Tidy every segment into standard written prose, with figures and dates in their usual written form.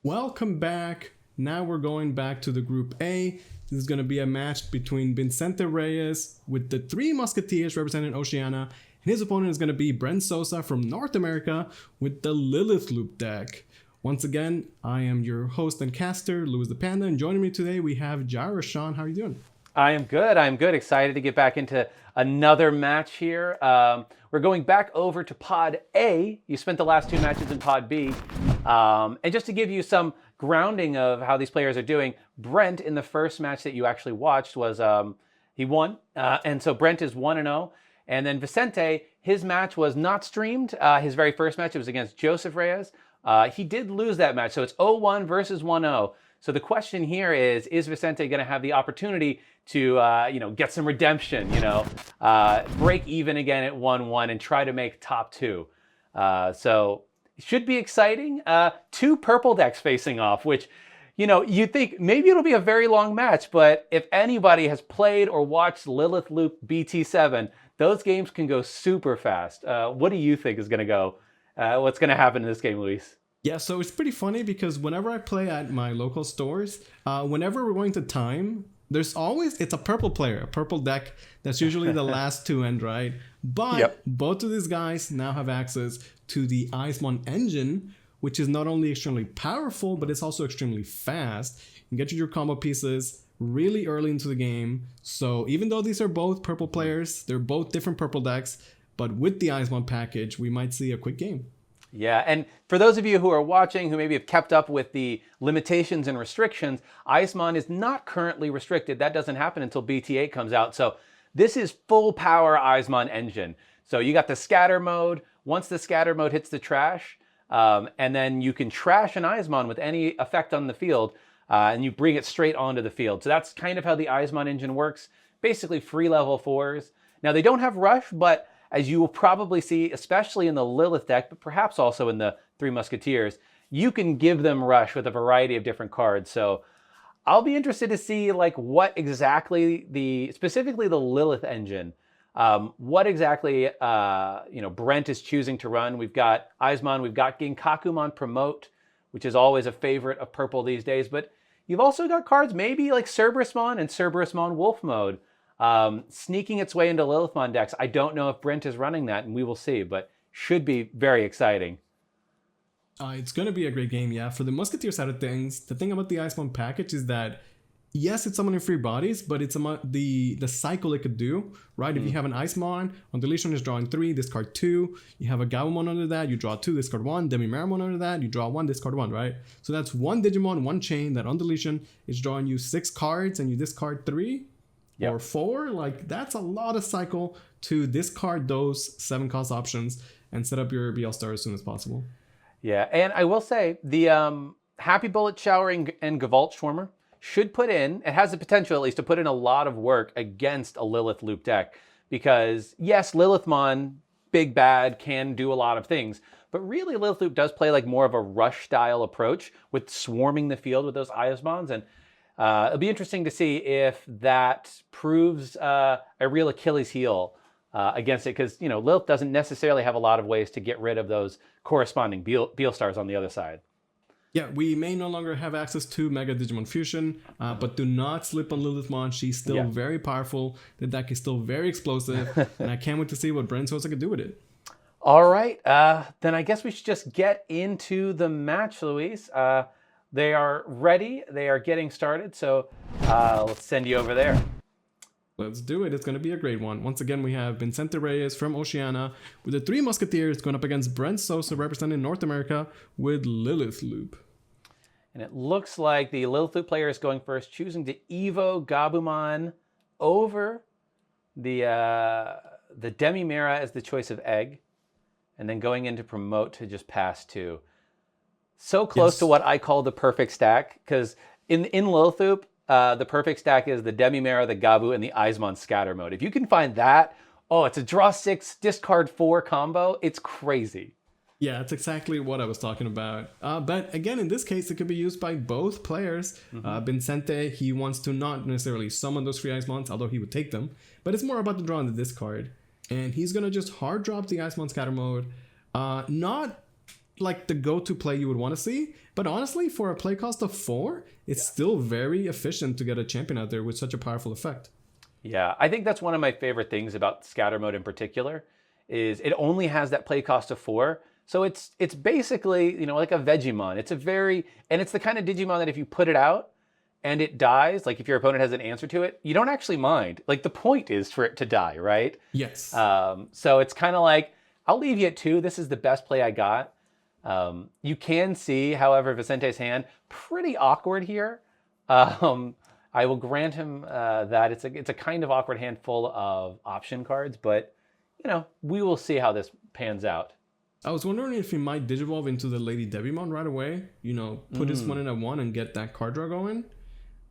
Welcome back. Now we're going back to the Group A. This is going to be a match between Vicente Reyes with the three Musketeers representing Oceania. And his opponent is going to be Brent Sosa from North America with the Lilith Loop deck. Once again, I am your host and caster, Louis the Panda, and joining me today we have Jairus. Sean, how are you doing? I am good. Excited to get back into another match here. We're going back over to Pod A. You spent the last two matches in Pod B. And just to give you some grounding of how these players are doing, Brent in the first match that you actually watched was, he won. And so Brent is 1-0. And then Vicente, his match was not streamed. His very first match, it was against Joseph Reyes. He did lose that match. So it's 0-1 versus 1-0. So the question here is Vicente going to have the opportunity to, get some redemption, break even again at 1-1 and try to make top two? So it should be exciting. Two purple decks facing off, which, you think maybe it'll be a very long match, but if anybody has played or watched Lilith Loop BT7, those games can go super fast. What do you think is going to go? What's going to happen in this game, Luis? Yeah, so it's pretty funny because whenever I play at my local stores, whenever we're going to time, it's a purple player, a purple deck. That's usually the last to end, right? But Both of these guys now have access to the Digimon engine, which is not only extremely powerful, but it's also extremely fast. You can get your combo pieces really early into the game. So even though these are both purple players, they're both different purple decks, but with the Digimon package, we might see a quick game. Yeah, and for those of you who are watching, who maybe have kept up with the limitations and restrictions, Digimon is not currently restricted. That doesn't happen until BT8 comes out. So this is full power Digimon engine. So you got the scatter mode. Once the scatter mode hits the trash, and then you can trash an Digimon with any effect on the field, and you bring it straight onto the field. So that's kind of how the Digimon engine works. Basically free level 4s. Now they don't have rush, but as you will probably see, especially in the Lilith deck, but perhaps also in the Three Musketeers, you can give them rush with a variety of different cards. So I'll be interested to see what exactly specifically the Lilith engine, what exactly Brent is choosing to run. We've got Digimon, we've got Ginkakumon Promote, which is always a favorite of purple these days, but you've also got cards maybe like Cerberusmon and Cerberusmon Wolf Mode. Sneaking its way into Lilithmon decks. I don't know if Brent is running that, and we will see, but should be very exciting. It's going to be a great game, yeah. For the Musketeer side of things, the thing about the Digimon package is that, yes, it's summoning free bodies, but it's the cycle it could do, right? If you have an Digimon, on deletion is drawing 3, discard 2. You have a Gabumon under that, you draw 2, discard 1. Demimeramon under that, you draw 1, discard 1, right? So that's one Digimon, one chain that on deletion is drawing you 6 cards, and you discard 3. Or 4, that's a lot of cycle to discard those 7 cost options and set up your BL Star as soon as possible. Yeah, and I will say the Happy Bullet Shower and Gavalt Schwarmer should put in, it has the potential at least to put in a lot of work against a Lilith Loop deck. Because yes, Lilithmon, big bad, can do a lot of things, but really Lilith Loop does play more of a rush style approach with swarming the field with those Digimons, and it'll be interesting to see if that proves a real Achilles heel against it, because Lilith doesn't necessarily have a lot of ways to get rid of those corresponding Beal Stars on the other side. Yeah, we may no longer have access to Mega Digimon Fusion, but do not slip on Lilithmon. She's still very powerful. The deck is still very explosive, and I can't wait to see what Brent Sosa can do with it. All right, then I guess we should just get into the match, Luis. They are ready. They are getting started. So let's send you over there. Let's do it. It's going to be a great one. Once again, we have Vicente Reyes from Oceania with the Three Musketeers going up against Brent Sosa representing North America with Lilith Loop. And it looks like the Lilith Loop player is going first, choosing to Evo Gabumon over the Demimera as the choice of egg, and then going into Promote to just pass 2. So close to what I call the perfect stack, because in Lilith Loop, the perfect stack is the Demimera, the Gabu, and the Digimon scatter mode. If you can find that, it's a draw 6, discard 4 combo. It's crazy. Yeah, that's exactly what I was talking about. But again, in this case, it could be used by both players. Vicente, he wants to not necessarily summon those free Digimons, although he would take them. But it's more about the draw and the discard. And he's going to just hard drop the Digimon scatter mode. Not like the go-to play you would want to see, but honestly, for a play cost of 4, it's still very efficient to get a champion out there with such a powerful effect. Yeah, I think that's one of my favorite things about scatter mode in particular, is it only has that play cost of 4. So it's basically, like a Vegemon. It's it's the kind of Digimon that if you put it out and it dies, like if your opponent has an answer to it, you don't actually mind. Like the point is for it to die, right? Yes. So it's kind of like, I'll leave you at 2. This is the best play I got. You can see, however, Vicente's hand pretty awkward here. I will grant him that it's a kind of awkward hand full of option cards, but we will see how this pans out. I was wondering if he might Digivolve into the Lady Devimon right away. Put his 1 in a 1 and get that card draw going.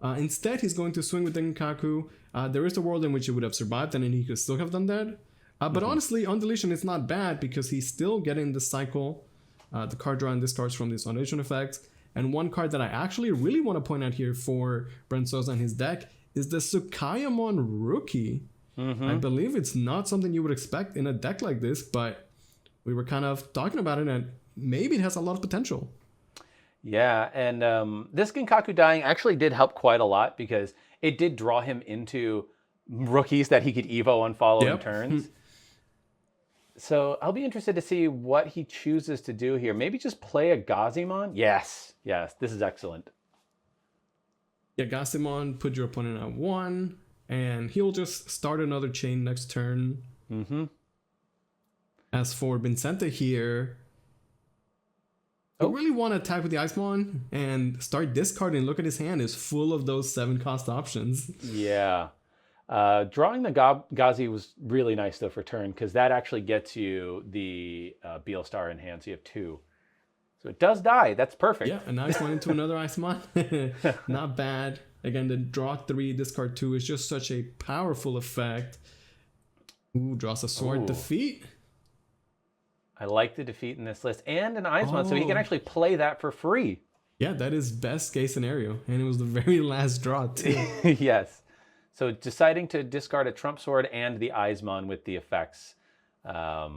Instead, he's going to swing with Denkaku. There is a world in which he would have survived, and then he could still have done that. But honestly, on deletion, it's not bad because he's still getting the cycle, the card draw and discards from these on-deletion effects. And one card that I actually really want to point out here for Brent Sosa and his deck is the Tsukayamon Rookie. I believe it's not something you would expect in a deck like this, but we were kind of talking about it, and maybe it has a lot of potential. Yeah, and this Genkaku dying actually did help quite a lot because it did draw him into rookies that he could Evo on following turns. So I'll be interested to see what he chooses to do here. Maybe just play a Gazimon? Yes, this is excellent. Yeah, Gazimon, put your opponent at 1, and he'll just start another chain next turn. As for Vincente here, I really want to attack with the Icemon and start discarding. Look at his hand, is full of those 7-cost options. Yeah. Drawing the Gazi was really nice though for turn because that actually gets you the Beelstar in hand, so you have 2. So it does die. That's perfect. Yeah, a nice one into another Icemon. Not bad. Again, the draw 3, discard 2 is just such a powerful effect. Ooh, draws a sword. Defeat. I like the defeat in this list. And an Icemon, so he can actually play that for free. Yeah, that is best case scenario. And it was the very last draw too. Yes. So deciding to discard a Trump Sword and the Icemon with the effects. Yeah,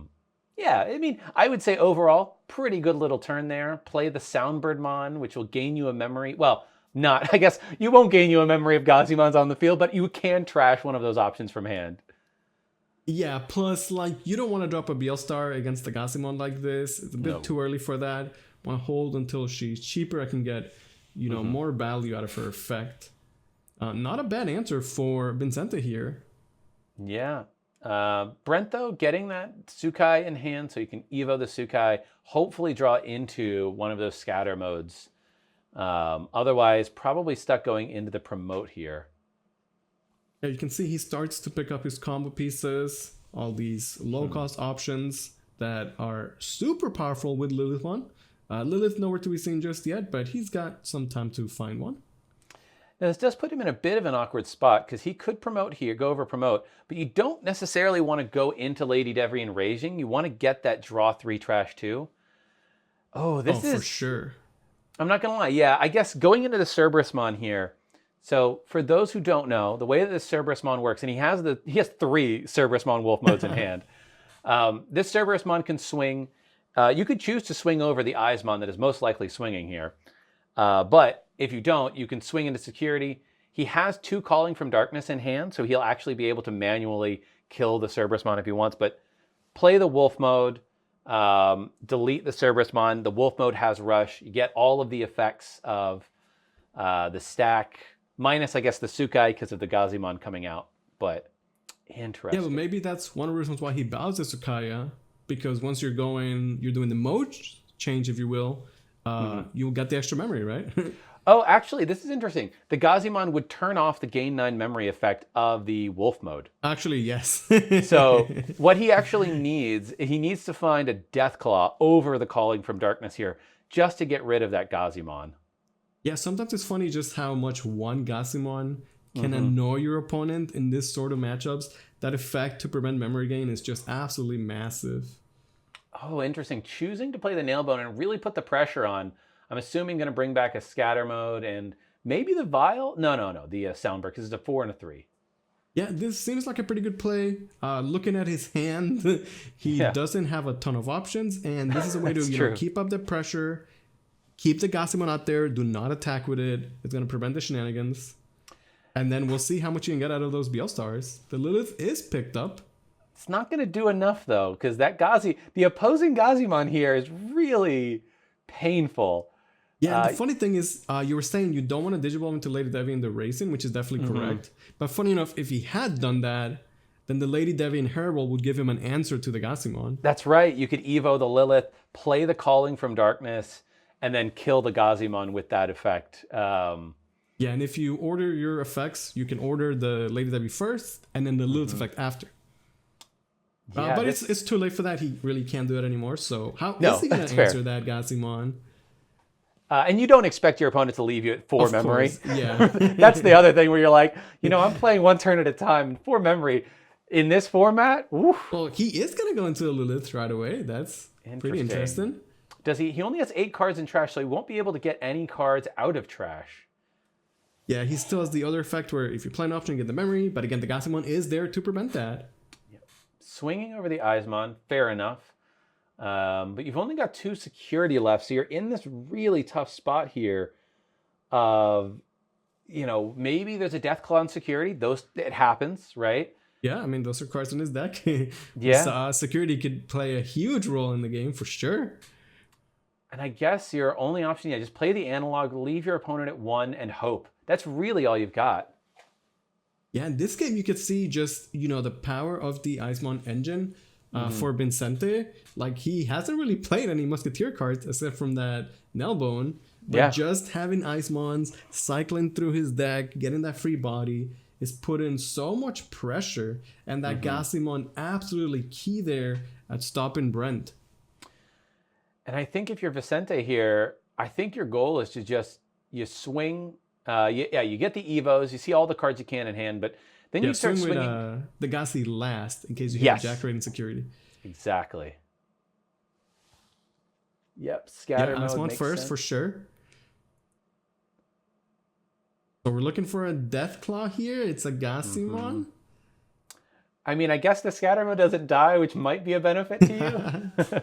I mean, I would say overall, pretty good little turn there. Play the Soundbirdmon, which will gain you a memory. Well, I guess you won't gain you a memory of Gazimons on the field, but you can trash one of those options from hand. Yeah, plus, you don't want to drop a Beelstar against the Gazimon like this. It's a bit too early for that. Want to hold until she's cheaper. I can get, more value out of her effect. Not a bad answer for Vincente here. Yeah. Brent, though, getting that Tsukai in hand so you can Evo the Tsukai, hopefully draw into one of those scatter modes. Otherwise, probably stuck going into the promote here. Yeah, you can see he starts to pick up his combo pieces, all these low-cost options that are super powerful with Lilith one. Lilith nowhere to be seen just yet, but he's got some time to find one. Now, this does put him in a bit of an awkward spot because he could promote here, go over promote, but you don't necessarily want to go into Lady Devi and Raging. You want to get that draw 3 trash too. Oh, this is... for sure. I'm not going to lie. Yeah, I guess going into the Cerberusmon here. So for those who don't know, the way that this Cerberusmon works, and he has 3 Cerberusmon wolf modes in hand. This Cerberusmon can swing. You could choose to swing over the Icemon that is most likely swinging here. But if you don't, you can swing into security. He has 2 Calling from Darkness in hand, so he'll actually be able to manually kill the Cerberusmon if he wants. But play the wolf mode, delete the Cerberusmon. The wolf mode has rush. You get all of the effects of the stack, minus, I guess, the Tsukai because of the Gazimon coming out. But interesting. Yeah, but maybe that's one of the reasons why he bows to Tsukaya. Because once you're doing the mode change, if you will, you'll get the extra memory, right? Oh, actually, this is interesting. The Gazimon would turn off the gain 9 memory effect of the wolf mode. Actually, yes. So what he actually needs, he needs to find a Deathclaw over the Calling from Darkness here just to get rid of that Gazimon. Yeah, sometimes it's funny just how much one Gazimon can annoy your opponent in this sort of matchups. That effect to prevent memory gain is just absolutely massive. Oh, interesting. Choosing to play the Nailbone and really put the pressure on. I'm assuming going to bring back a scatter mode and maybe the Vial. No, the Soundbird, because it's a 4 and a 3. Yeah, this seems like a pretty good play. Looking at his hand, he doesn't have a ton of options, and this is a way to keep up the pressure, keep the Gazimon out there, do not attack with it. It's going to prevent the shenanigans. And then we'll see how much you can get out of those BL stars. The Lilith is picked up. It's not going to do enough, though, because the opposing Gazimon here is really painful. Yeah, the funny thing is, you were saying you don't want to Digivolve into Lady Devi in the racing, which is definitely correct. But funny enough, if he had done that, then the Lady Devi and Herald would give him an answer to the Gazimon. That's right. You could Evo the Lilith, play the Calling from Darkness, and then kill the Gazimon with that effect. Yeah, and if you order your effects, you can order the Lady Debbie first and then the Lilith effect after. Yeah, but it's too late for that. He really can't do it anymore. So how is he going to answer that Gazimon? And you don't expect your opponent to leave you at 4 memory. Course, yeah. That's the other thing where you're like, I'm playing 1 turn at a time. 4 memory. In this format, oof. Well, he is going to go into the Lilith right away. That's pretty interesting. Does he? He only has 8 cards in trash, so he won't be able to get any cards out of trash. Yeah, he still has the other effect where if you play an option, you get the memory. But again, the Gazimon is there to prevent that. Yep. Swinging over the Eismon, fair enough. But you've only got 2 security left, so you're in this really tough spot here of, maybe there's a Deathclaw on security. It happens, right? Yeah, I mean, those are cards in his deck. Yeah. So, security could play a huge role in the game for sure. And I guess your only option, just play the analog, leave your opponent at 1, and hope. That's really all you've got. Yeah, in this game, you could see just, the power of the Eismon engine for Vicente. Like, he hasn't really played any Musketeer cards except from that Nailbone. But just having Eismons cycling through his deck, getting that free body, is putting so much pressure. And that Gazimon absolutely key there at stopping Brent. And I think if you're Vicente here, I think your goal is to you swing. You get the Evos, you see all the cards you can in hand, but then you start swinging. With the Gazi last in case you hit Jack Raid in security. Exactly. Yep, scatter mode one makes first sense. For sure. So we're looking for a Deathclaw here. It's a Gazimon. I mean, I guess the scatter mode doesn't die, which might be a benefit to you.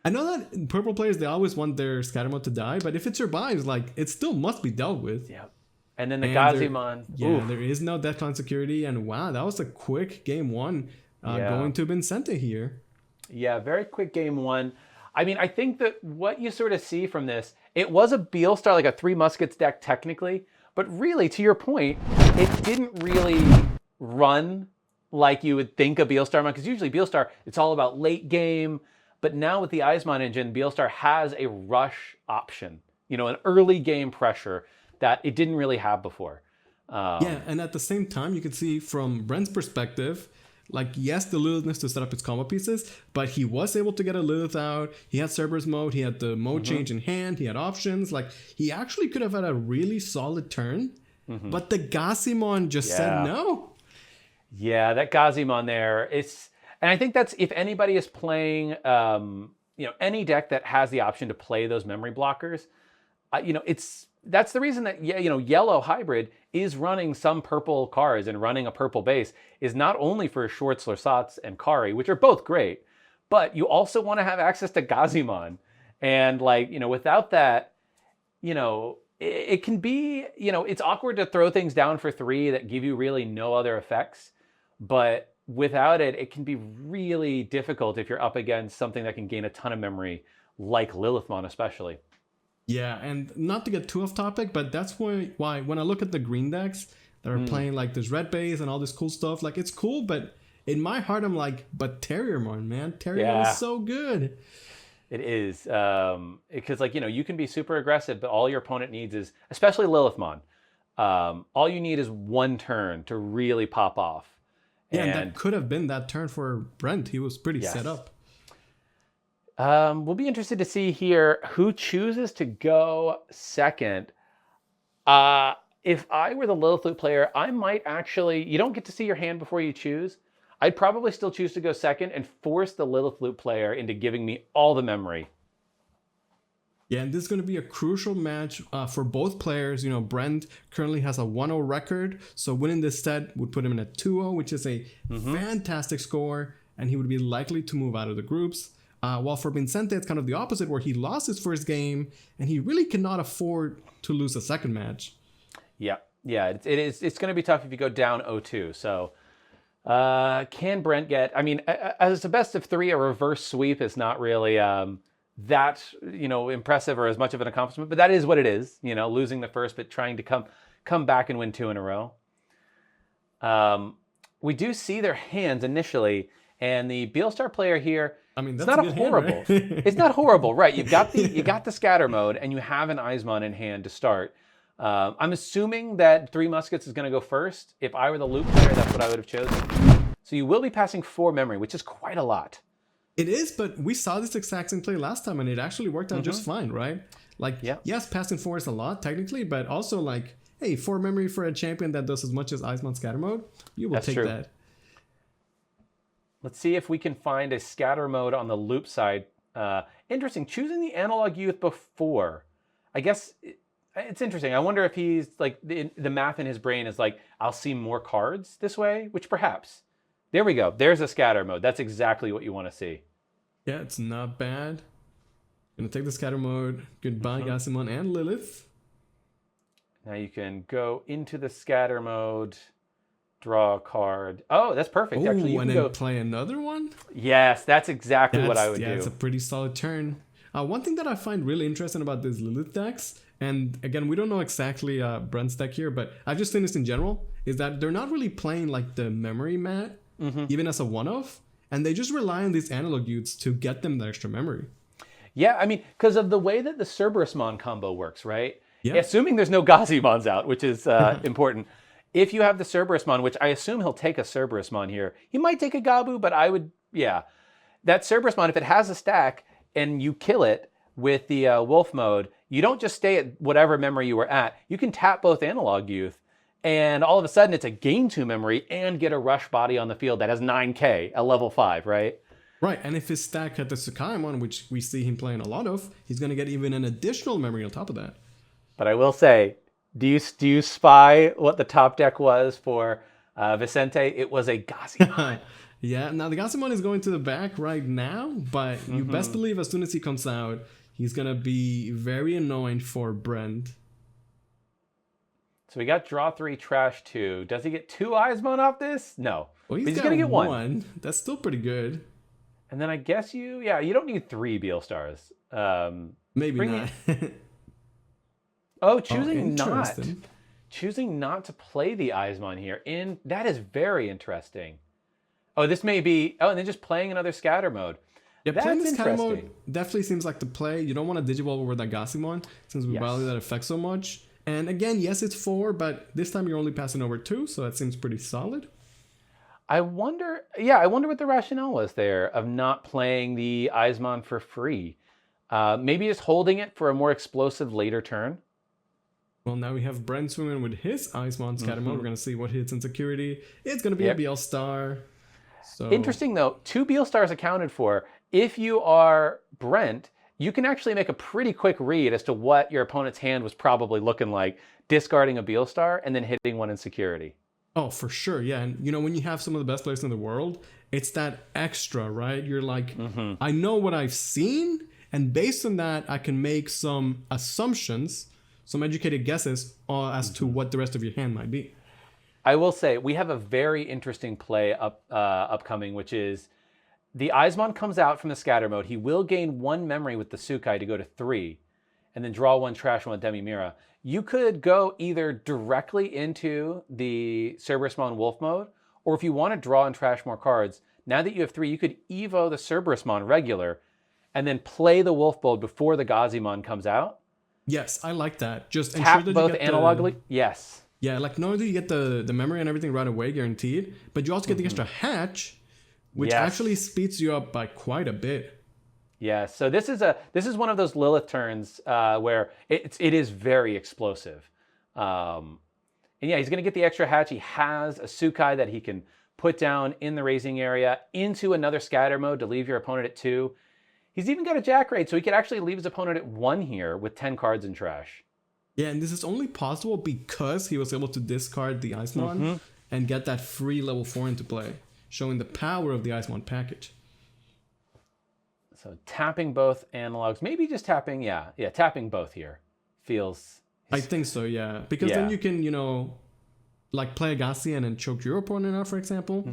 I know that purple players, they always want their scatter mode to die, but if it survives, it still must be dealt with. Yep. And then the Gazimon. There is no Deathclaw security, and wow, that was a quick game 1 going to Vicente here. Yeah, very quick game 1. I mean, I think that what you sort of see from this, it was a Beelstar, like a 3 Muskets deck technically, but really, to your point, it didn't really run like you would think a Beelstar might, because usually Beelstar, it's all about late game. But now with the Eismon engine, Beelstar has a rush option, an early game pressure that it didn't really have before. And at the same time, you can see from Brent's perspective, yes, the Lilith needs to set up its combo pieces, but he was able to get a Lilith out. He had Cerberus mode. He had the mode change in hand. He had options. He actually could have had a really solid turn, but the Gazimon just said no. Yeah, that Gazimon there, and I think that's, if anybody is playing, any deck that has the option to play those memory blockers, that's the reason that, Yellow Hybrid is running some purple cards and running a purple base is not only for Schwartz, Lorsatz, and Kari, which are both great, but you also want to have access to Gazimon. And without that, it can be, it's awkward to throw things down for 3 that give you really no other effects, but without it, it can be really difficult if you're up against something that can gain a ton of memory, like Lilithmon especially. Yeah, and not to get too off topic, but that's why when I look at the green decks that are playing this red base and all this cool stuff, it's cool, but in my heart I'm but Terriermon, man. Terriermon is so good. It is. Because you can be super aggressive, but all your opponent needs is, especially Lilithmon, all you need is 1 turn to really pop off. Yeah, and that could have been that turn for Brent. He was pretty set up. We'll be interested to see here who chooses to go second. If I were the Lilith Loop player, I might actually, you don't get to see your hand before you choose. I'd probably still choose to go second and force the Lilith Loop player into giving me all the memory. Yeah, and this is going to be a crucial match for both players. You know, Brent currently has a 1-0 record, so winning this set would put him in a 2-0, which is a fantastic score, and he would be likely to move out of the groups. While for Vicente, it's kind of the opposite, where he lost his first game, and he really cannot afford to lose a second match. Yeah, it's going to be tough if you go down 0-2. So can Brent get, I mean, as a best of 3, a reverse sweep is not really that, you know, impressive or as much of an accomplishment, but that is what it is, you know, losing the first, but trying to come back and win 2 in a row. We do see their hands initially, and the Beelstar player here, I mean, it's that's not a good horrible. hand, right? It's not horrible, right? You got the scatter mode, and you have an Eismon in hand to start. I'm assuming that 3 Muskets is going to go first. If I were the loop player, that's what I would have chosen. So you will be passing 4 memory, which is quite a lot. It is, but we saw this exact same play last time, and it actually worked out just fine, right? Like, yes, passing 4 is a lot, technically, but also, like, hey, 4 memory for a champion that does as much as Eismon scatter mode, you will take that. Let's see if we can find a scatter mode on the loop side. Interesting, choosing the analog youth before. I guess it's interesting. I wonder if he's, like, the math in his brain is like, I'll see more cards this way, which perhaps. There we go. There's a scatter mode. That's exactly what you want to see. Yeah, it's not bad. Gonna take the scatter mode. Goodbye, Gasimon and Lilith. Now you can go into the scatter mode, draw a card. Oh, that's perfect. Oh, actually, you and can then go play another one? Yes, that's exactly what I would do. Yeah, it's a pretty solid turn. One thing that I find really interesting about this Lilith decks, and again, we don't know exactly Brent's deck here, but I've just seen this in general, is that they're not really playing like the memory mat, even as a one-off, and they just rely on these analog youths to get them the extra memory. Yeah, I mean, because of the way that the Cerberusmon combo works, right? Yeah. Assuming there's no Gazimons out, which is important. If you have the Cerberusmon, which I assume he'll take a Cerberusmon here. He might take a Gabu, but I would, yeah. That Cerberusmon, if it has a stack and you kill it with the Wolf mode, you don't just stay at whatever memory you were at. You can tap both Analog Youth, and all of a sudden it's a gain 2 memory and get a rush body on the field that has 9k at level 5, right? Right, and if his stack had the Sakaimon, which we see him playing a lot of, he's going to get even an additional memory on top of that. But I will say, do you spy what the top deck was for Vicente? It was a Gazimon. Yeah, now the Gazimon is going to the back right now, but you best believe as soon as he comes out, he's going to be very annoying for Brent. So we got draw 3, trash 2. Does he get 2 Eismon off this? No. Well, he's going to get 1. That's still pretty good. And then I guess you don't need 3 Beelstars. Maybe not. Oh, choosing not to play the Eismon here. That is very interesting. Oh, this may be, and then just playing another scatter mode. Yeah, playing the scatter mode definitely seems like the play. You don't want to Digivolve over that Gazimon since we value that effect so much. And again, yes, it's 4, but this time you're only passing over 2, so that seems pretty solid. I wonder what the rationale was there of not playing the Eismon for free. Maybe just holding it for a more explosive later turn. Well, now we have Brent swinging with his Eismon scatter mode. We're going to see what hits in security. It's going to be a Beelstar. So. Interesting, though. 2 Beelstars accounted for. If you are Brent, you can actually make a pretty quick read as to what your opponent's hand was probably looking like, discarding a Beelstar and then hitting one in security. Oh, for sure, yeah. And, you know, when you have some of the best players in the world, it's that extra, right? You're like, I know what I've seen, and based on that, I can make some assumptions, some educated guesses as to what the rest of your hand might be. I will say, we have a very interesting play upcoming, which is the Eismon comes out from the scatter mode. He will gain 1 memory with the Sukai to go to 3, and then draw 1 trash 1 Demi Mira. You could go either directly into the Cerberusmon Wolf mode, or if you want to draw and trash more cards, now that you have 3, you could Evo the Cerberusmon regular, and then play the Wolf mode before the Gazimon comes out. Yes, I like that. Just tap ensure that both you get analogically. Yes. Yeah, like not only do you get the memory and everything right away, guaranteed, but you also get the extra hatch, which actually speeds you up by quite a bit. Yeah, so this is one of those Lilith turns where it is very explosive. And yeah, he's going to get the extra hatch. He has a Sukai that he can put down in the raising area into another scatter mode to leave your opponent at 2. He's even got a Jack Raid, so he could actually leave his opponent at 1 here with 10 cards in trash. Yeah, and this is only possible because he was able to discard the Icemon and get that free level 4 into play, showing the power of the Icemon package. So tapping both analogs, maybe just tapping, tapping both here feels... I think so, yeah. Because then you can, like play a Gassian and choke your opponent out, for example.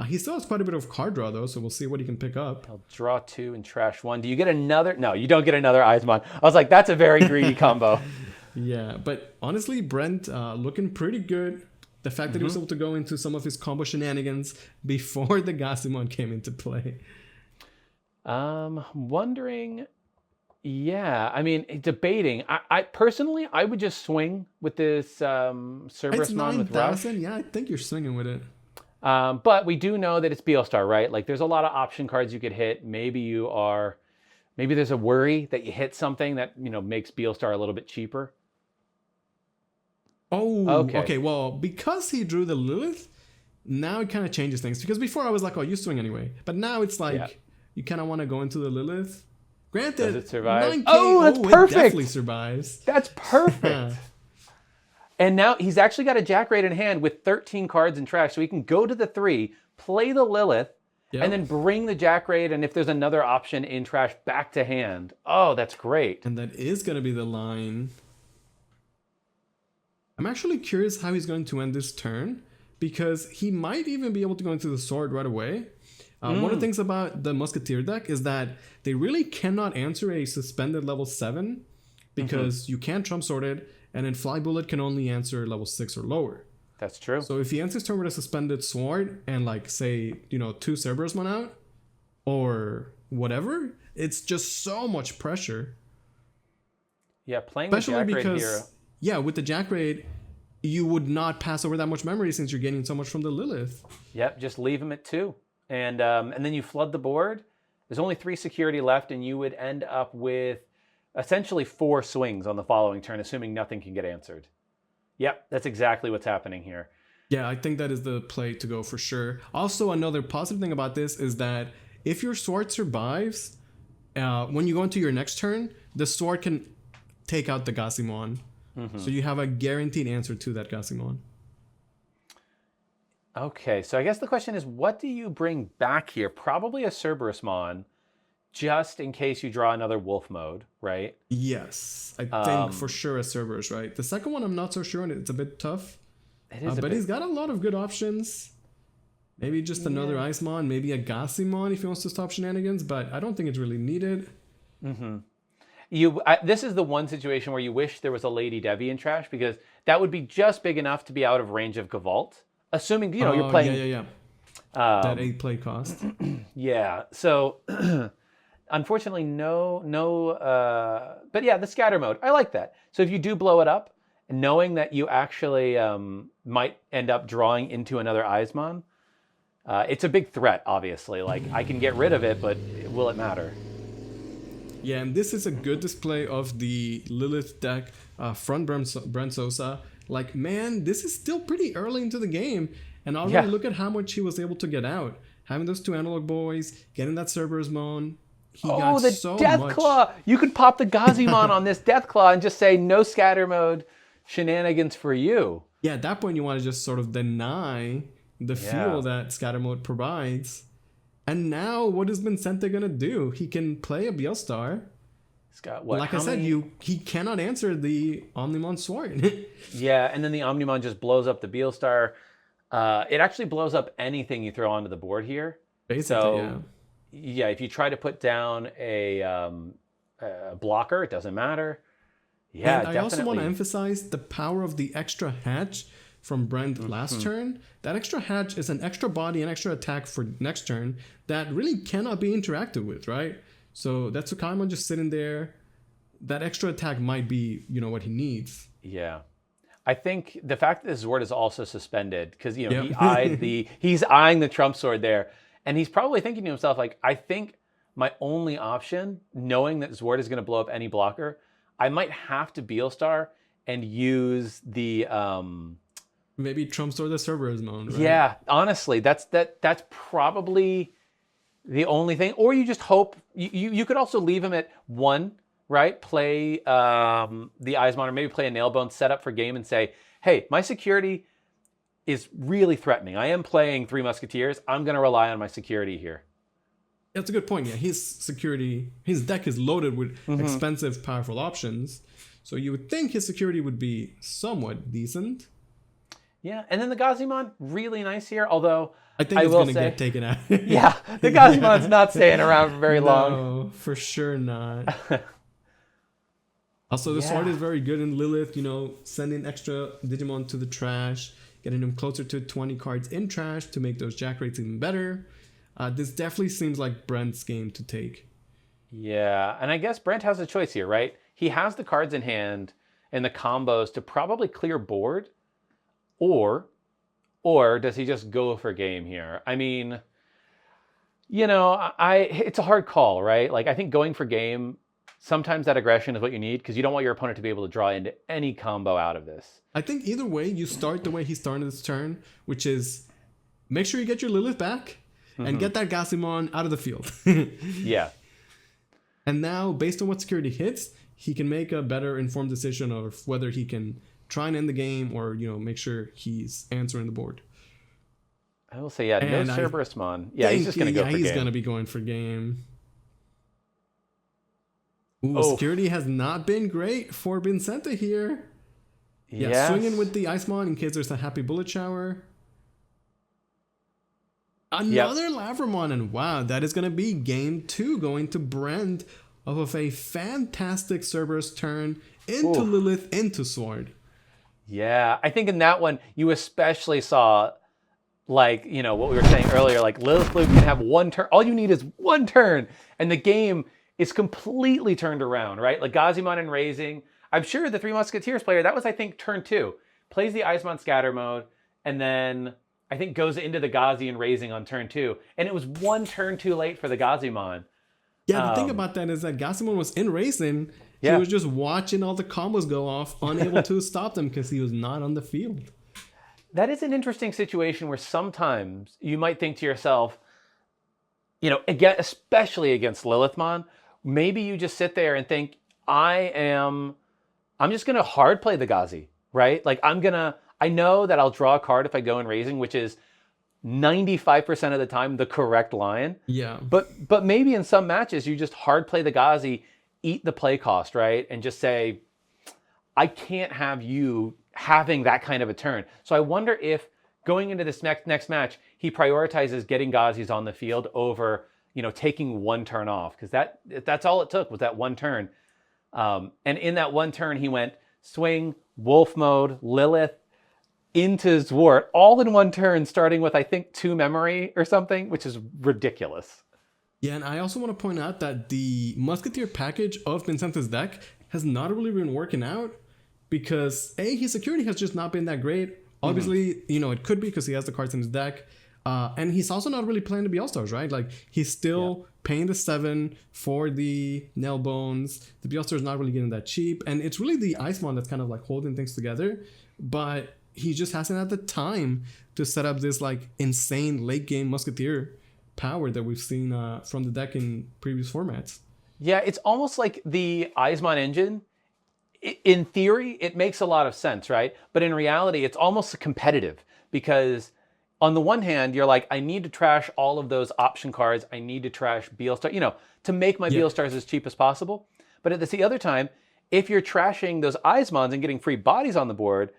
He still has quite a bit of card draw, though, so we'll see what he can pick up. He'll draw 2 and trash 1. Do you get another? No, you don't get another Icemon. I was like, that's a very greedy combo. Yeah, but honestly, Brent looking pretty good. The fact that he was able to go into some of his combo shenanigans before the Gassimon came into play. Wondering... Yeah, I mean, debating. I personally, I would just swing with this Cerberusmon with Rush. Yeah, I think you're swinging with it. But we do know that it's Beelstar, right? Like, there's a lot of option cards you could hit. Maybe there's a worry that you hit something that, makes Beelstar a little bit cheaper. Oh, okay. Well, because he drew the Lilith, now it kind of changes things. Because before I was like, oh, you swing anyway. But now it's like, you kind of want to go into the Lilith. Granted, does it survive? 9K, oh, that's perfect. It definitely survives. That's perfect. And now he's actually got a Jack Raid in hand with 13 cards in trash, so he can go to the 3, play the Lilith, and then bring the Jack Raid, and if there's another option in trash, back to hand. Oh, that's great. And that is going to be the line. I'm actually curious how he's going to end this turn, because he might even be able to go into the sword right away. One of the things about the Musketeer deck is that they really cannot answer a suspended level 7 because you can't Trump Sword it, and then Fly Bullet can only answer level 6 or lower. That's true. So if he ends his turn with a suspended sword and like say, 2 Cerberusmon out or whatever, it's just so much pressure. Yeah, playing the Jack Raid here. Yeah, with the Jack Raid, you would not pass over that much memory since you're getting so much from the Lilith. Yep, just leave him at 2. And then you flood the board. There's only 3 security left, and you would end up with essentially 4 swings on the following turn, assuming nothing can get answered. Yep, that's exactly what's happening here. Yeah, I think that is the play to go for sure. Also, another positive thing about this is that if your sword survives, when you go into your next turn, the sword can take out the Gassimon. So you have a guaranteed answer to that Gassimon. Okay, so I guess the question is, what do you bring back here? Probably a Cerberusmon, just in case you draw another Wolf mode, right? Yes, I think for sure a Cerberus, right? The second one I'm not so sure, and it's a bit tough. It is but he's got a lot of good options. Maybe just another Icemon, maybe a Gassimon if he wants to stop shenanigans, but I don't think it's really needed. This is the one situation where you wish there was a Lady Debbie in trash, because that would be just big enough to be out of range of Gavalt. Assuming, you're playing... that 8 play cost. Yeah, so unfortunately, no... but yeah, the scatter mode, I like that. So if you do blow it up, knowing that you actually might end up drawing into another Icemon, it's a big threat, obviously. Like, I can get rid of it, but will it matter? Yeah, and this is a good display of the Lilith deck from Brent Sosa. Like, man, this is still pretty early into the game. And already look at how much he was able to get out. Having those 2 analog boys, getting that Cerberusmon. The Deathclaw! You could pop the Gassimon on this Deathclaw and just say, no scatter mode shenanigans for you. Yeah, at that point, you want to just sort of deny the fuel that scatter mode provides. And now, what is Vicente going to do? He can play a Beelstar. Got what? Like I said, he cannot answer the Omnimon Sword. Yeah, and then the Omnimon just blows up the Beelstar. It actually blows up anything you throw onto the board here. Basically, yeah, if you try to put down a blocker, it doesn't matter. Yeah, and I also want to emphasize the power of the extra hatch from Brent last turn. That extra hatch is an extra body and extra attack for next turn that really cannot be interacted with, right? So that's Tsukaimon just sitting there. That extra attack might be, what he needs. Yeah. I think the fact that the Zord is also suspended, because, he's eyeing the Trump Sword there. And he's probably thinking to himself, like, I think my only option, knowing that Zord is going to blow up any blocker, I might have to Beelstar and use the... Maybe Trump Sword the Cerberusmon, right? Yeah, honestly, that's probably the only thing. Or you just hope, you could also leave him at 1, right? Play the Eismon, or maybe play a Nailbone, set up for game and say, hey, my security is really threatening. I am playing 3 Musketeers. I'm going to rely on my security here. That's a good point. Yeah, his deck is loaded with expensive, powerful options. So you would think his security would be somewhat decent. Yeah, and then the Gazimon, really nice here, although I think it's going to get taken out. Yeah, the Gazimon's not staying around for very long. No, for sure not. Also, the sword is very good in Lilith, sending extra Digimon to the trash, getting them closer to 20 cards in trash to make those jack rates even better. This definitely seems like Brent's game to take. Yeah, and I guess Brent has a choice here, right? He has the cards in hand and the combos to probably clear board, or does he just go for game here? I mean, it's a hard call, right? Like, I think going for game, sometimes that aggression is what you need because you don't want your opponent to be able to draw into any combo out of this. I think either way, you start the way he started this turn, which is make sure you get your Lilith back and get that Gazimon out of the field. Yeah. And now, based on what security hits, he can make a better informed decision of whether he can try and end the game or, make sure he's answering the board. I will say, no Cerberusmon. Yeah, he's just going to go for game. Yeah, he's going to be going for game. Ooh, security has not been great for Vicente here. Yeah, swinging with the Icemon in case there's a happy bullet shower. Another Lavramon, and wow, that is going to be game 2 going to Brent of a fantastic Cerberus turn into Lilith, into Sword. Yeah, I think in that one, you especially saw, what we were saying earlier, like Lilith Blue can have 1 turn. All you need is 1 turn, and the game is completely turned around, right? Like Gazimon and Raising. I'm sure the 3 Musketeers player, that was, I think, turn 2. Plays the Icemon scatter mode, and then I think goes into the Gazi and Raising on turn 2. And it was 1 turn too late for the Gazimon. Yeah, the thing about that is that Gazimon was in Raising. He was just watching all the combos go off, unable to stop them because he was not on the field. That is an interesting situation where sometimes you might think to yourself, again, especially against Lilithmon, maybe you just sit there and think, I'm just going to hard play the Gazi, right? Like I know that I'll draw a card if I go in Raising, which is 95% of the time the correct line. Yeah. But maybe in some matches you just hard play the Gazi, eat the play cost, right? And just say, I can't have you having that kind of a turn. So I wonder if going into this next match, he prioritizes getting Gazis on the field over, taking 1 turn off. Because that's all it took was that 1 turn. And in that 1 turn, he went swing, wolf mode, Lilith, into Zwart, all in 1 turn, starting with, I think, 2 memory or something, which is ridiculous. Yeah, and I also want to point out that the Musketeer package of Vincente's deck has not really been working out because, his security has just not been that great. Obviously, it could be because he has the cards in his deck. And he's also not really playing the BL-Stars, right? Like, he's still paying the 7 for the Nail Bones. The BL-Star is not really getting that cheap. And it's really the Icemon that's kind of like holding things together. But he just hasn't had the time to set up this like insane late game Musketeer power that we've seen from the deck in previous formats. Yeah, it's almost like the Icemon engine. In theory, it makes a lot of sense, right? But in reality, it's almost competitive because on the one hand, you're like, I need to trash all of those option cards. I need to trash BL-Star, to make my BL-Stars as cheap as possible. But at the other time, if you're trashing those Icemons and getting free bodies on the board,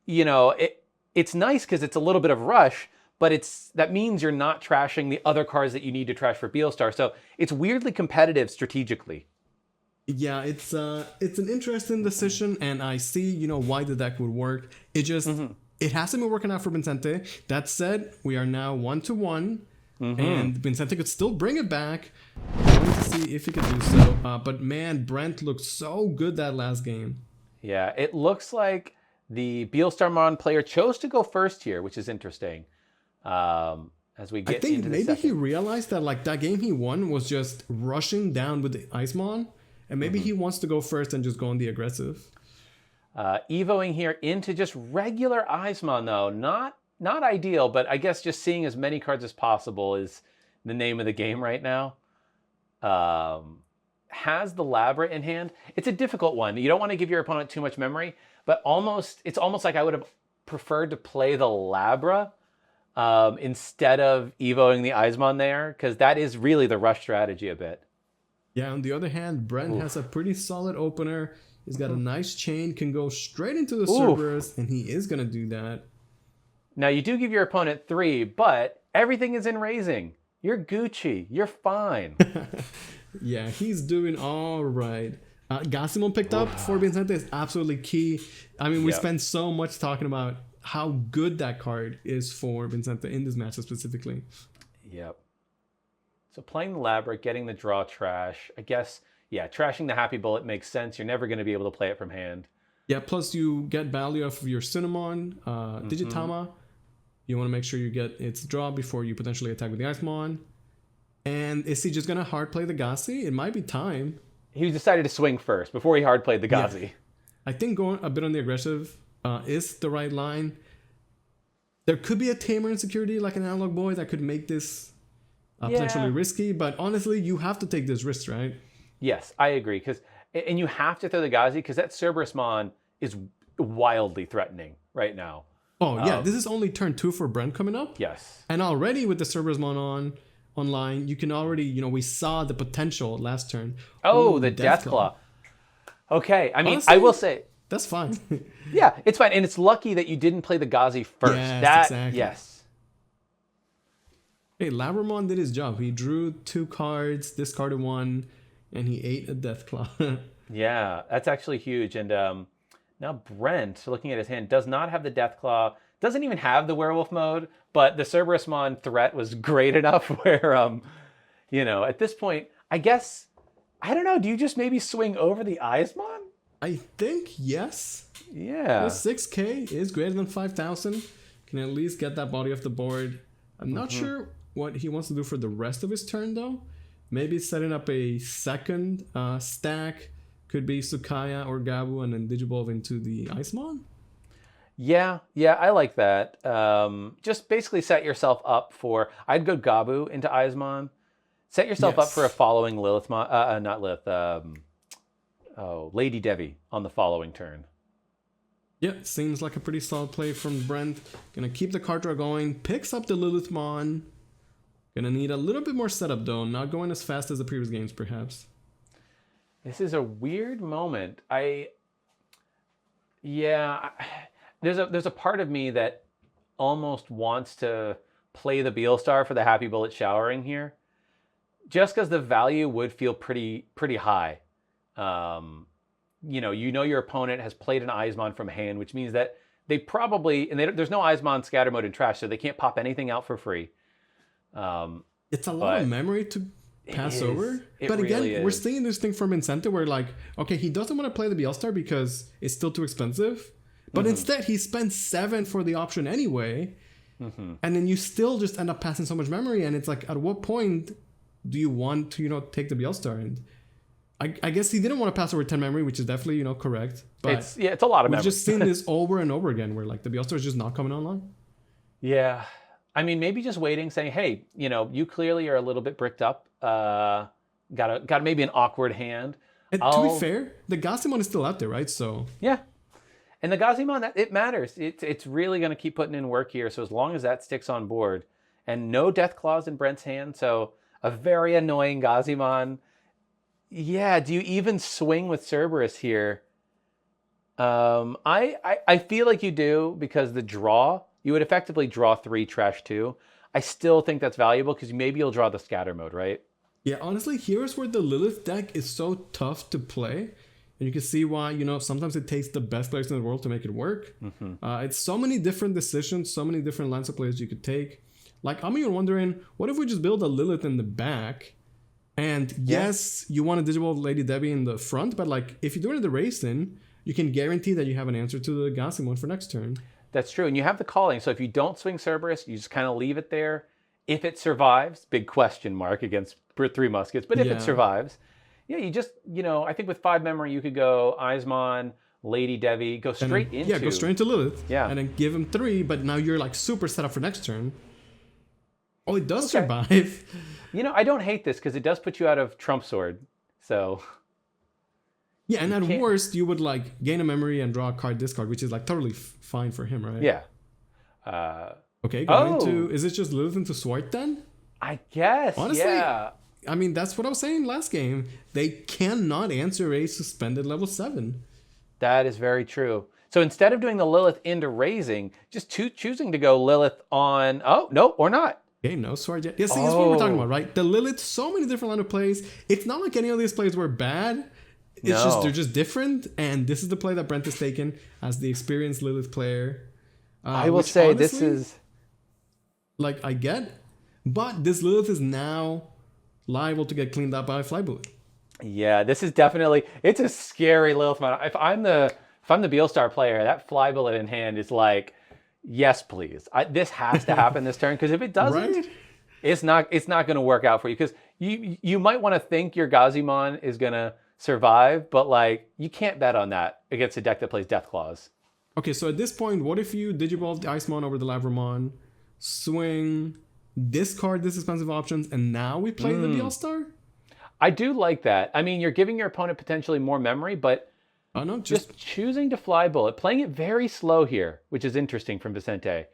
it's nice because it's a little bit of rush, but that means you're not trashing the other cards that you need to trash for BL-Star. So it's weirdly competitive strategically. Yeah, it's an interesting decision, and I see, why the deck would work. It just, it hasn't been working out for Vicente. That said, we are now 1-1, and Vicente could still bring it back. I'm going to see if he can do so. But man, Brent looked so good that last game. Yeah, it looks like the BL-Starmon player chose to go first here, which is interesting. As we get into the second. He realized that like that game he won was just rushing down with the Icemon, and maybe he wants to go first and just go on the aggressive. Evoing here into just regular Icemon though, not ideal, but I guess just seeing as many cards as possible is the name of the game right now, has the Labra in hand. It's a difficult one. You don't want to give your opponent too much memory, but it's almost like I would have preferred to play the Labra instead of evoing the Eismon there, because that is really the rush strategy a bit. Yeah, on the other hand, Brent has a pretty solid opener. He's got a nice chain, can go straight into the Cerberus, and he is going to do that. Now, you do give your opponent 3, but everything is in raising. You're Gucci. You're fine. Yeah, he's doing all right. Gassimon picked up for Vicente is absolutely key. I mean, we spent so much talking about how good that card is for Vicente in this matchup specifically. Yep. So playing the Labra, getting the draw trash. I guess, yeah, trashing the Happy Bullet makes sense. You're never going to be able to play it from hand. Yeah, plus you get value off of your Cinnamon, Digitama. You want to make sure you get its draw before you potentially attack with the Icemon. And is he just going to hard play the Gassi? It might be time. He decided to swing first before he hard played the Gazi. Yeah. I think going a bit on the aggressive is the right line. There could be a tamer insecurity like an Analog Boy that could make this potentially risky. But honestly, you have to take this risk, right? Yes, I agree. And you have to throw the Gazi because that Cerberusmon is wildly threatening right now. Oh, yeah. This is only turn 2 for Brent coming up. Yes. And already with the Cerberusmon online, you can already, we saw the potential last turn. Oh, the Deathclaw. Okay. I mean, honestly, I will say. That's fine. Yeah, it's fine. And it's lucky that you didn't play the Gazi first. Yes, exactly. Yes. Hey, Labramon did his job. He drew 2 cards, discarded 1, and he ate a Deathclaw. Yeah, that's actually huge. And now Brent, looking at his hand, does not have the Deathclaw, doesn't even have the Werewolf mode, but the Cerberusmon threat was great enough where, at this point, I guess, I don't know, do you just maybe swing over the Eismon? I think yes. Yeah. The 6K is greater than 5,000. Can at least get that body off the board. I'm not sure what he wants to do for the rest of his turn, though. Maybe setting up a second stack. Could be Sukaya or Gabu and then Digivolve into the Icemon. Yeah, I like that. Just basically set yourself up for... I'd go Gabu into Eismon. Set yourself up for a following Lilith... not Lilith. Lady Devi on the following turn. Yeah, seems like a pretty solid play from Brent. Gonna keep the card draw going. Picks up the Lilithmon. Gonna need a little bit more setup, though. Not going as fast as the previous games, perhaps. This is a weird moment. There's a part of me that almost wants to play the Beelstar for the Happy Bullet showering here, just because the value would feel pretty high. Your opponent has played an Eismon from hand, which means that they probably there's no Eismon scatter mode in trash, so they can't pop anything out for free. It's a lot of memory to pass over. But again, we're seeing this thing from Vicente where he doesn't want to play the Beelstar because it's still too expensive. But instead, he spends 7 for the option anyway. And then you still just end up passing so much memory. And it's like, at what point do you want to, take the Beelstar? And I guess he didn't want to pass over 10 memory, which is definitely, correct. But it's a lot of memory. We've just seen this over and over again where the Beelstar is just not coming online. Yeah. I mean, maybe just waiting, saying, hey, you clearly are a little bit bricked up. Got maybe an awkward hand. And to be fair, the Gassimon is still out there, right? So yeah. And the Gassimon, it matters. It's really going to keep putting in work here. So as long as that sticks on board, and no Deathclaws in Brent's hand, so a very annoying Gassimon. Yeah, do you even swing with Cerberus here? I feel like you do, because the draw, you would effectively draw 3, trash 2. I still think that's valuable because maybe you'll draw the scatter mode, right? Yeah, honestly, here's where the Lilith deck is so tough to play. And you can see why, sometimes it takes the best players in the world to make it work. It's so many different decisions, so many different lines of plays you could take. I'm even wondering, what if we just build a Lilith in the back? And yes, you want to Digivolve Lady Debbie in the front, but if you do it in the racing, you can guarantee that you have an answer to the Gassimon for next turn. That's true. And you have the calling. So if you don't swing Cerberus, you just kind of leave it there. If it survives, big question mark against 3 Muskets, but if it survives... Yeah, you just, I think with 5 memory, you could go Eismon, Lady Devi, go straight into... Yeah, go straight into Lilith. Yeah. And then give him 3, but now you're super set up for next turn. Oh, it does survive. You know, I don't hate this because it does put you out of Trump Sword. So. Yeah, and at worst, you would like gain a memory and draw a card, discard, which is like totally fine for him, right? Yeah. Okay, going to... Is it just Lilith into Sword then? I guess, honestly, yeah. I mean, that's what I was saying last game. They cannot answer a suspended level 7. That is very true. So instead of doing the Lilith into raising, just choosing to go Lilith on... Oh, no, or not. Okay, no Sword yet. Yeah, see, that's what we're talking about, right? The Lilith, so many different line of plays. It's not like any of these plays were bad. It's just they're just different, and this is the play that Brent has taken as the experienced Lilith player. I will say, honestly, this is... Like, I get... But this Lilith is now liable to get cleaned up by Flybullet. Yeah, this is definitely... It's a scary Lilith mod. If I'm the Beelstar player, that Flybullet in hand is like, yes, please. This has to happen this turn, because if it doesn't, right? it's not going to work out for you. Because you might want to think your Gazimon is going to survive, but like you can't bet on that against a deck that plays Death Claws. Okay, so at this point, what if you Digivolve the Icemon over the Labramon, swing, discard this expensive options, and now we play the Beelstar? I do like that. I mean, you're giving your opponent potentially more memory, but just choosing to Flybullet, playing it very slow here, which is interesting from Vicente,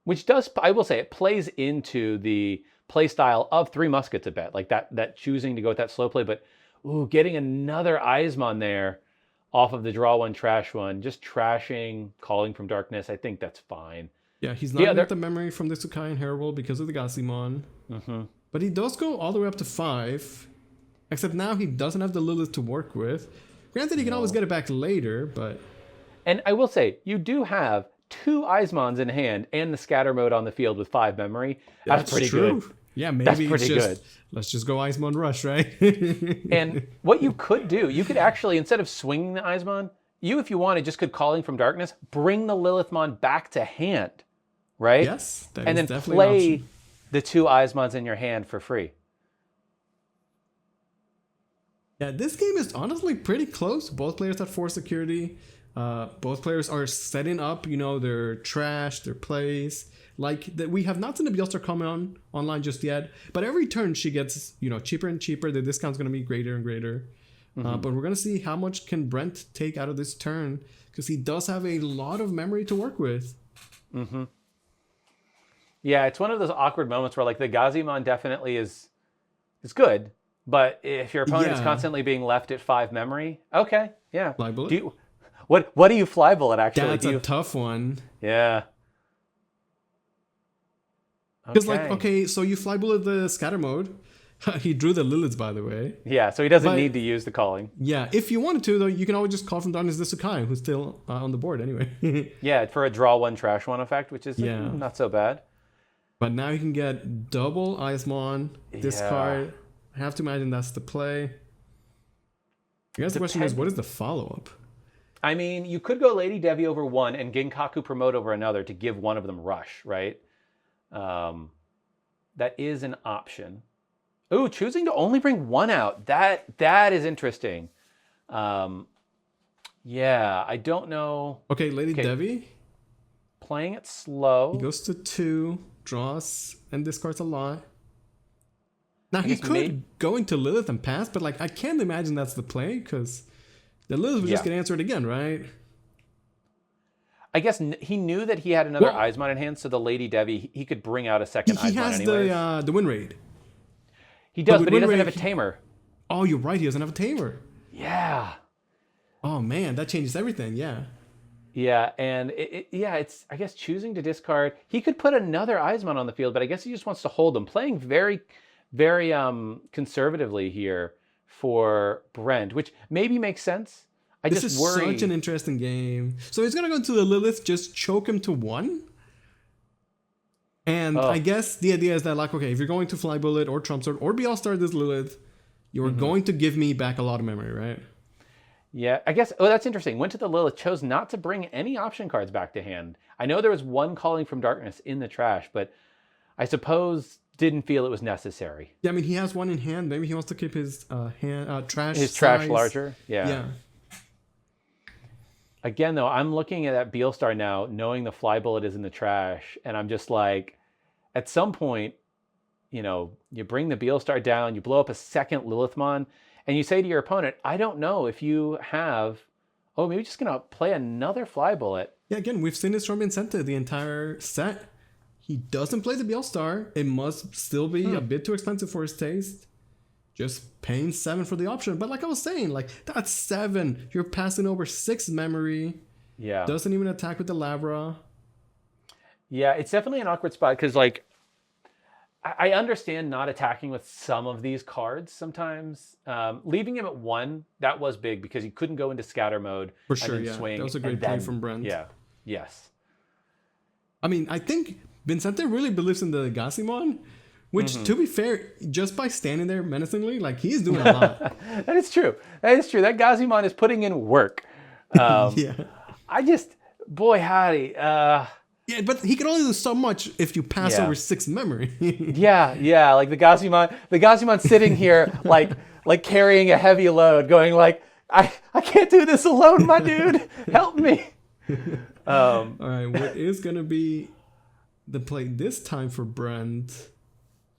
which does, I will say, it plays into the play style of Three Muskets a bit, like that choosing to go with that slow play, but getting another Eismon there off of the draw one, trash one, just trashing, calling from darkness. I think that's fine. Yeah, he's not going to get the memory from the Tsukai and Herald because of the Gazimon. But he does go all the way up to 5. Except now he doesn't have the Lilith to work with. Granted, he can always get it back later, but... And I will say, you do have 2 Eismons in hand and the scatter mode on the field with 5 memory. That's pretty good. Yeah, maybe that's pretty good. Let's just go Eismon Rush, right? And what you could do, you could actually, instead of swinging the Eismon, if you wanted, just could Calling from Darkness, bring the Lilithmon back to hand, right? Yes, that and is then definitely play an option. The 2 Eismons in your hand for free. Yeah, this game is honestly pretty close. Both players have 4 security. Both players are setting up, their trash, their plays. Like that, we have not seen the Beelstar come online just yet, but every turn she gets cheaper and cheaper. The discount's going to be greater and greater. But we're going to see how much can Brent take out of this turn, because he does have a lot of memory to work with. Yeah, it's one of those awkward moments where like the Gazimon definitely is good, but if your opponent is constantly being left at 5 memory, okay, yeah. Flybullet? What do you Flybullet actually? That's a tough one. Yeah. Because so you Flybullet the scatter mode. He drew the Liliths, by the way. Yeah, so he doesn't need to use the calling. Yeah, if you wanted to, though, you can always just call from Darkness the Sakai, who's still on the board anyway. Yeah, for a draw 1, trash 1 effect, which is not so bad. But now you can get double Eismon, discard. I have to imagine that's the play. I guess the question is, what is the follow-up? I mean, you could go Lady Devi over 1 and Ginkaku Promote over another to give one of them rush, right? That is an option. Ooh, choosing to only bring 1 out. That is interesting. Yeah, I don't know. Okay, Lady Devi. Playing it slow. He goes to 2, draws, and discards a lot. Now, he could go into Lilith and pass, but like I can't imagine that's the play, because the Lilith would just get answered again, right? I guess he knew that he had another Eismon in hand, so the Lady Devi, he could bring out a second Eismon anyways. He has the Wind Raid. He does, but he doesn't have a Tamer. Oh, you're right. He doesn't have a Tamer. Yeah. Oh, man. That changes everything. Yeah. Yeah, and it's, I guess, choosing to discard. He could put another Eismon on the field, but I guess he just wants to hold them. Playing very, very conservatively here for Brent, which maybe makes sense. This is such an interesting game. So he's going to go into the Lilith, just choke him to 1. And I guess the idea is that, like, okay, if you're going to Flybullet or Trump Sword or Beelstar this Lilith, you're going to give me back a lot of memory, right? Yeah, I guess, that's interesting. Went to the Lilith, chose not to bring any option cards back to hand. I know there was 1 Calling from Darkness in the trash, but I suppose didn't feel it was necessary. Yeah, I mean, he has 1 in hand. Maybe he wants to keep his trash trash larger. Yeah. Again, though, I'm looking at that Beelstar now, knowing the Flybullet is in the trash, and I'm just like, at some point, you bring the Beelstar down, you blow up a second Lilithmon, and you say to your opponent, I don't know if you have, maybe just going to play another Fly Bullet. Yeah, again, we've seen this from Vicente the entire set. He doesn't play the Beelstar. It must still be a bit too expensive for his taste. Just paying 7 for the option. But like I was saying, like that's 7. You're passing over 6 memory. Yeah. Doesn't even attack with the Labra. Yeah, it's definitely an awkward spot because like I understand not attacking with some of these cards sometimes. Leaving him at 1, that was big because he couldn't go into scatter mode. For sure, and then yeah. swing, that was a great play from Brent. Yeah, yes. I mean, I think Vicente really believes in the Gazimon, which, to be fair, just by standing there menacingly, like he's doing a lot. That is true. That Gazimon is putting in work. Yeah. Boy howdy. Yeah, but he can only do so much if you pass over 6 memory. yeah. Like the Gazimon sitting here, like carrying a heavy load, going like, I can't do this alone, my dude. Help me. All right, what is gonna be the play this time for Brent?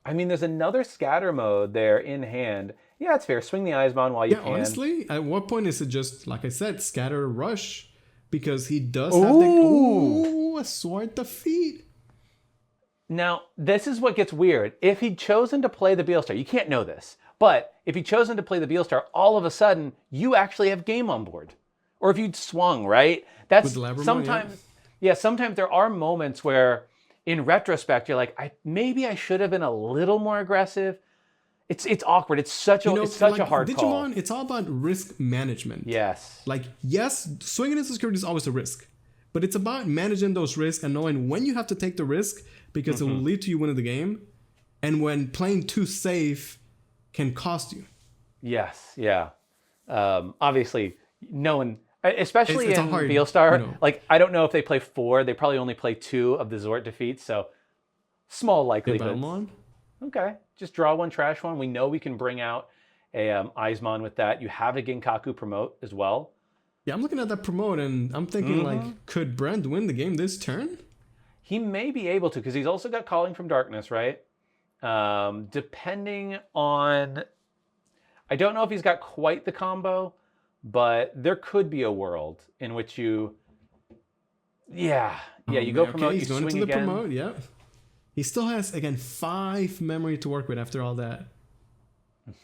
I mean, there's another scatter mode there in hand. Yeah, it's fair. Swing the Eismon while you can. Honestly, at what point is it just, like I said, scatter rush? Because he does have a sword defeat. Now, this is what gets weird. If he'd chosen to play the Beelstar, you can't know this, but if he'd chosen to play the Beelstar, all of a sudden, you actually have game on board. Or if you'd swung, right? That's sometimes, sometimes there are moments where, in retrospect, you're like, maybe I should have been a little more aggressive. It's awkward. It's such a hard Digimon, call. It's all about risk management. Yes. Like, yes, swinging into security is always a risk, but it's about managing those risks and knowing when you have to take the risk because it will lead to you winning the game, and when playing too safe can cost you. Yes. Yeah. Obviously, no one, especially it's in hard, Beelstar, like I don't know if they play 4. They probably only play 2 of the Zort defeats, so small likelihood. Okay, just draw 1, trash 1. We know we can bring out a Eismon with that. You have a Ginkaku promote as well. Yeah, I'm looking at that promote and I'm thinking like, could Brent win the game this turn? He may be able to because he's also got Calling from Darkness, right? Depending on, I don't know if he's got quite the combo, but there could be a world in which you go promote, he's you going swing into the again. promote, yeah. He still has, again, 5 memory to work with after all that.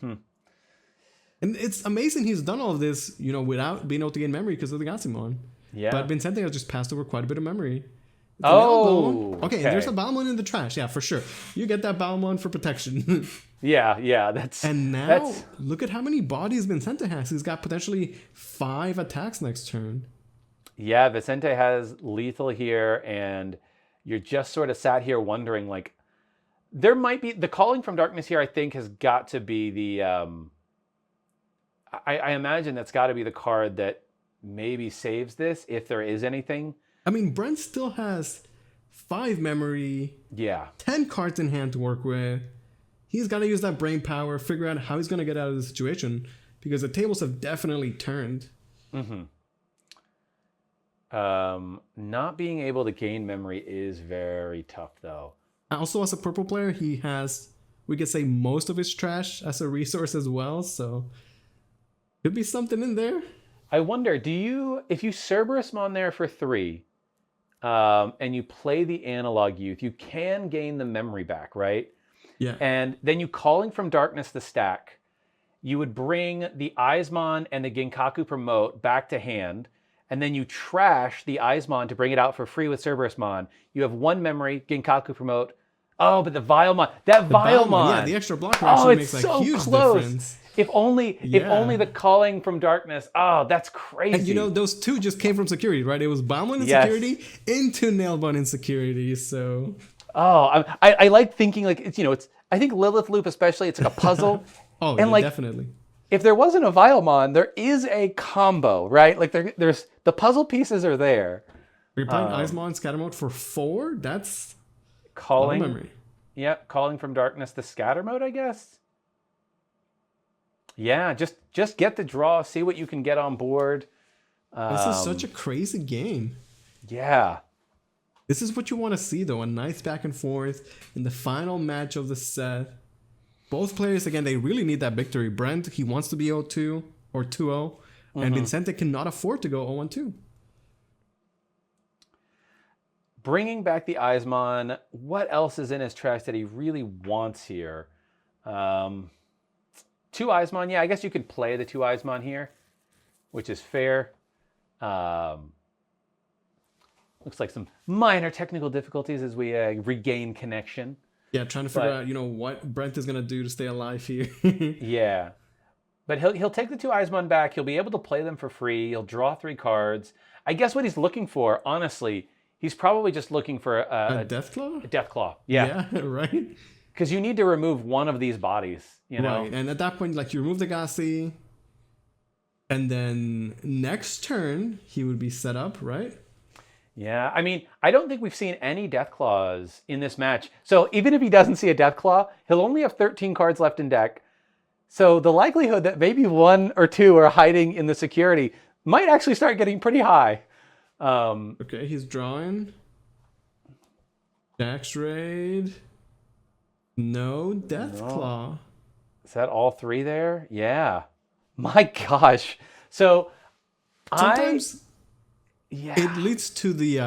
And it's amazing he's done all of this, without being able to gain memory because of the Gazimon. Yeah. But Vicente has just passed over quite a bit of memory. Okay, and there's a Balmon in the trash. Yeah, for sure. You get that Balmon for protection. Yeah. Look at how many bodies Vicente has. He's got potentially 5 attacks next turn. Yeah, Vicente has lethal here, and you're just sort of sat here wondering, like, there might be the Calling from Darkness here. I think has got to be the. I imagine that's got to be the card that maybe saves this if there is anything. I mean, Brent still has 5 memory. Yeah. 10 cards in hand to work with. He's got to use that brain power, figure out how he's going to get out of the situation because the tables have definitely turned. Not being able to gain memory is very tough, though. Also, as a purple player, he has, we could say, most of his trash as a resource as well, so could be something in there. I wonder, if you Cerberusmon there for 3, and you play the Analog Youth, you can gain the memory back, right? Yeah. And then you Calling from Darkness the stack, you would bring the Eismon and the Ginkaku promote back to hand, and then you trash the Eismon to bring it out for free with Cerberusmon. You have 1 memory, Ginkaku promote. Oh, but the Vilemon, Vilemon. Yeah, the extra block actually makes a huge difference. If only the Calling from Darkness. Oh, that's crazy. And those 2 just came from security, right? It was Balmon in security into Nailbone in security, so. Oh, I like thinking like it's I think Lilith Loop especially, it's like a puzzle. Definitely. If there wasn't a Vilemon, there is a combo, right? Like there's the puzzle pieces are there. We're playing Eismon scatter mode for 4. That's Calling. Memory. Yeah, Calling from Darkness, the scatter mode, I guess. Yeah, just get the draw, see what you can get on board. This is such a crazy game. Yeah. This is what you want to see, though. A nice back and forth in the final match of the set. Both players, again, they really need that victory. Brent, he wants to be 0-2 or 2-0. And Vicente cannot afford to go 0-2. Bringing back the Eismon, what else is in his tracks that he really wants here? 2 Eismon, yeah, I guess you could play the 2 Eismon here, which is fair. Looks like some minor technical difficulties as we regain connection. Yeah, trying to figure out, what Brent is going to do to stay alive here. Yeah. But he'll take the 2 Eismon back. He'll be able to play them for free. He'll draw 3 cards. I guess what he's looking for, honestly, he's probably just looking for a Deathclaw? A Deathclaw, yeah. Yeah, right? Because you need to remove one of these bodies, you know? Right, and at that point, like, you remove the Gassi, and then next turn, he would be set up, right? Yeah, I mean, I don't think we've seen any Deathclaws in this match. So even if he doesn't see a Deathclaw, he'll only have 13 cards left in deck. So the likelihood that maybe 1 or 2 are hiding in the security might actually start getting pretty high. Okay, he's drawing. Dax Raid. No Deathclaw. No. Is that all 3 there? Yeah. My gosh. So sometimes yeah, it leads to the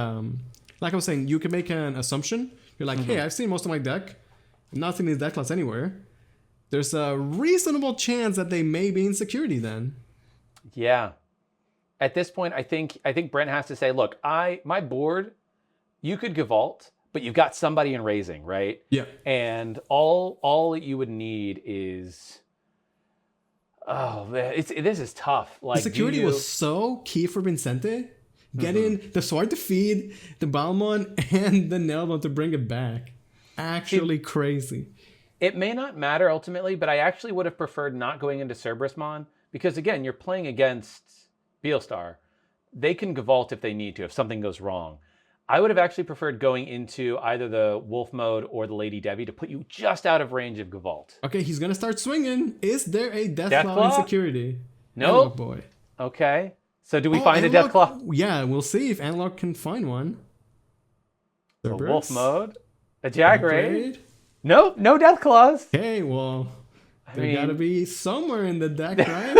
like I was saying, you can make an assumption. You're like, hey, I've seen most of my deck. I'm not seeing these Deathclaws anywhere. There's a reasonable chance that they may be in security then. Yeah. At this point, I think Brent has to say, look, my board, you could Gavault, but you've got somebody in raising, right? Yeah. And all that you would need is, oh man, this is tough. Like, the security was so key for Vicente. Getting the sword to feed, the Balmon, and the Nailbone to bring it back. Actually crazy. It may not matter ultimately, but I actually would have preferred not going into Cerberusmon because, again, you're playing against Beelstar. They can Gavault if they need to, if something goes wrong. I would have actually preferred going into either the Wolf mode or the Lady Devi to put you just out of range of Gavault. Okay, he's going to start swinging. Is there a Deathclaw in security? No. Nope. Boy. Okay. So do we find a Deathclaw? Yeah, we'll see if Analog can find one. A Wolf mode? A Jack Raid? Nope, no Deathclaws. Okay, well, there gotta be somewhere in the deck, right?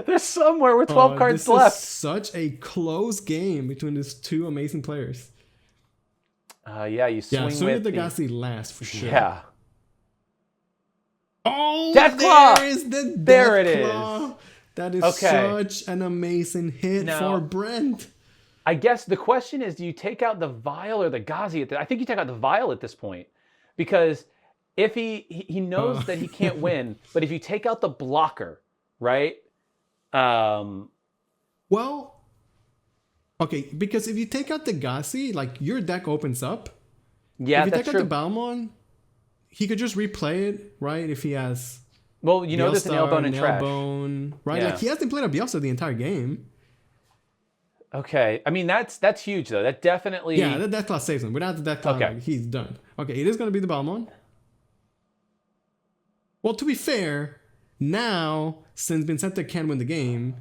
There's somewhere with 12 cards left. This is such a close game between these 2 amazing players. Yeah, you swing with the Gassi last for sure. Yeah. Oh, Deathclaw! There is the There it Deathclaw. is. That is such an amazing hit for Brent. I guess the question is, do you take out the Vial or the Ghazi? I think you take out the Vial at this point. Because if he knows that he can't win, but if you take out the blocker, right? Well, okay, because if you take out the Gassi, like, your deck opens up. Yeah, if you take out the Balmon, he could just replay it, right? If he has... Well, you know there's a Nailbone and Trash. Right? Yeah. Like, he hasn't played a Bielsa the entire game. Okay. I mean, that's huge, though. That definitely... Yeah, the Deathclaw saves him. Without the Deathclaw, like, he's done. Okay, it is going to be the Balmon. Well, to be fair, now, since Vicente can win the game...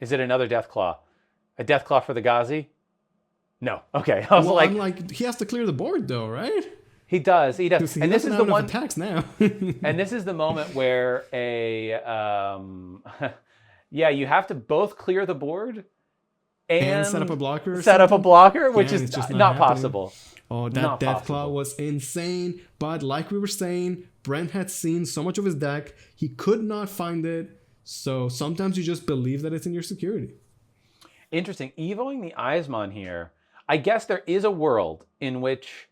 Is it another Deathclaw? A Deathclaw for the Ghazi? No. Okay. I was I'm like, he has to clear the board, though, right? He does. He does. And this is the one attacks now. And this is the moment where yeah, you have to both clear the board and set up a blocker. Which is just not possible. Oh, that Deathclaw was insane. But like we were saying, Brent had seen so much of his deck, he could not find it. So sometimes you just believe that it's in your security. Interesting. Evoing the Eismon here. I guess there is a world in which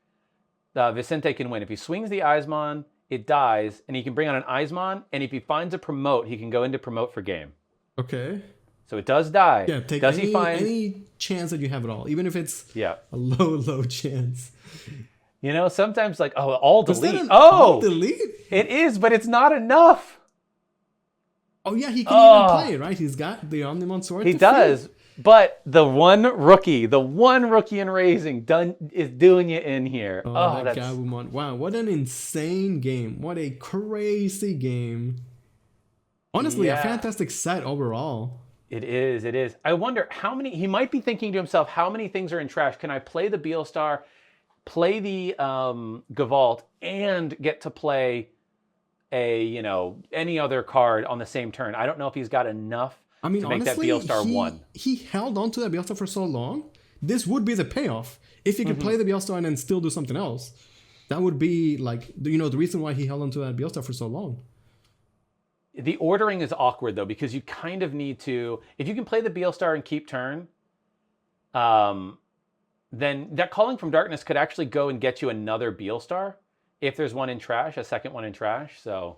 Vicente can win. If he swings the Eismon, it dies, and he can bring on an Eismon, and if he finds a promote, he can go into promote for game. Okay. So it does die. Yeah, take any chance that you have at all, even if it's a low chance. You know, sometimes like, all delete. All delete? It is, but it's not enough. Oh yeah, he can even play it, right? He's got the Omnimon sword. He does. But the one rookie in raising is doing you in here. Oh, that Gabumon. Wow, what an insane game. What a crazy game. Honestly, a fantastic set overall. It is, it is. I wonder how many, he might be thinking to himself, how many things are in trash? Can I play the Beelstar, play the Gavalt, and get to play any other card on the same turn? I don't know if he's got enough I mean, to make honestly, that Beelstar one. He held on to that Beelstar for so long. This would be the payoff. If he could play the Beelstar and then still do something else, that would be like, the reason why he held on to that Beelstar for so long. The ordering is awkward, though, because you kind of need to... If you can play the Beelstar and keep turn, then that Calling from Darkness could actually go and get you another Beelstar if there's one in trash, a second one in trash. So,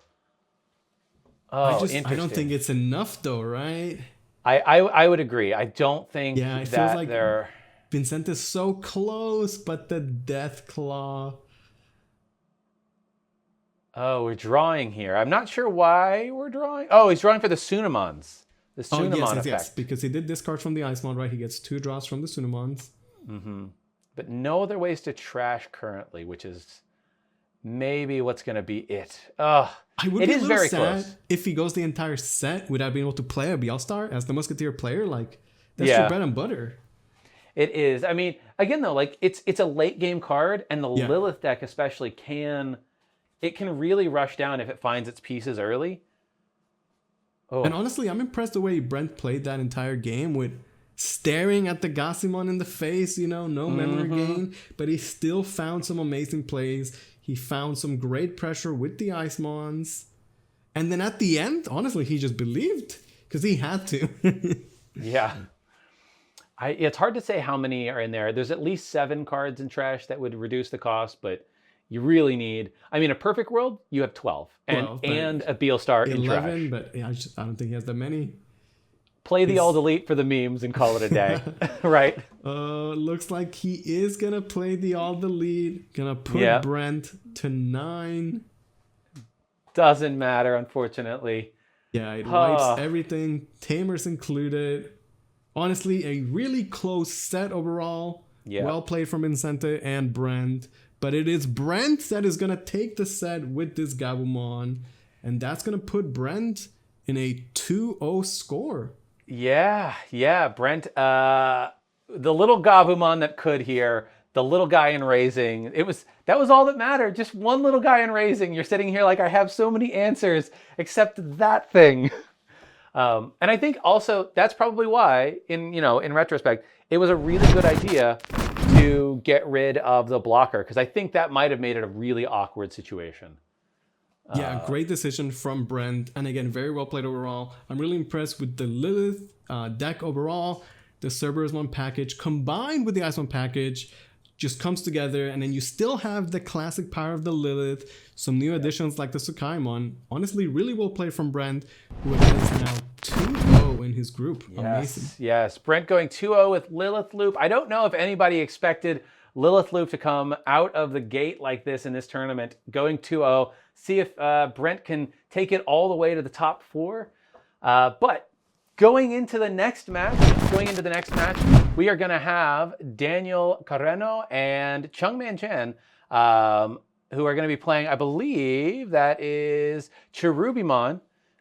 interesting. I don't think it's enough, though, right? I would agree. I don't think it feels like Vicente is so close, but the Death Claw... Oh, we're drawing here. I'm not sure why we're drawing. Oh, he's drawing for the Sunamons. The Sunamon effect. Yes, because he did discard from the Icemon, right? He gets 2 draws from the Sunamons. But no other ways to trash currently, which is maybe what's going to be it. I would it be is a little very sad close. if he goes the entire set without being able to play a Beelstar as the Musketeer player. Like, that's your bread and butter. It is. I mean, again, though, like it's a late game card, and the Lilith deck especially can really rush down if it finds its pieces early. And honestly, I'm impressed the way Brent played that entire game with staring at the Gassimon in the face, no memory gain, but he still found some amazing plays. He found some great pressure with the Icemons. And then at the end, honestly, he just believed because he had to. Yeah. It's hard to say how many are in there. There's at least 7 cards in trash that would reduce the cost, but you really need... I mean, a perfect world, you have 12. And a Beelstar in trash. 11, but I don't think he has that many. Play the all-delete for the memes and call it a day. Right? Looks like he is going to play the all-delete. Going to put Brent to 9. Doesn't matter, unfortunately. Yeah, it wipes everything. Tamers included. Honestly, a really close set overall. Yeah. Well played from Vicente and Brent. But it is Brent that is going to take the set with this Gabumon. And that's going to put Brent in a 2-0 score. Yeah. Brent, the little Gabumon that could here, the little guy in Raising, that was all that mattered. Just one little guy in Raising. You're sitting here like, I have so many answers except that thing. And I think also that's probably why, in retrospect, it was a really good idea to get rid of the blocker, because I think that might have made it a really awkward situation. Yeah, great decision from Brent. And again, very well played overall. I'm really impressed with the Lilith deck overall. The Cerberusmon package combined with the Icemon package just comes together, and then you still have the classic power of the Lilith, some new additions like the Sukaimon. Honestly, really well played from Brent, who again is now 2-0 in his group. Amazing. Yes, Brent going 2-0 with Lilith Loop. I don't know if anybody expected Lilith Loop to come out of the gate like this in this tournament, going 2-0. See if Brent can take it all the way to the top 4. But going into the next match, we are going to have Daniel Carreno and Chungman Chen, who are going to be playing, I believe that is Cherubimon,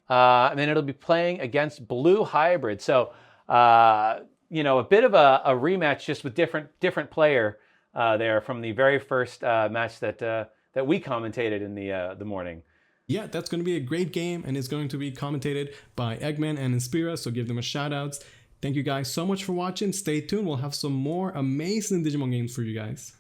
and then it'll be playing against Blue Hybrid. So, a bit of a rematch just with different player there from the very first match that we commentated in the morning. Yeah, that's going to be a great game, and it's going to be commentated by Egman and Espira, so give them a shout outs. Thank you guys so much for watching. Stay tuned. We'll have some more amazing Digimon games for you guys.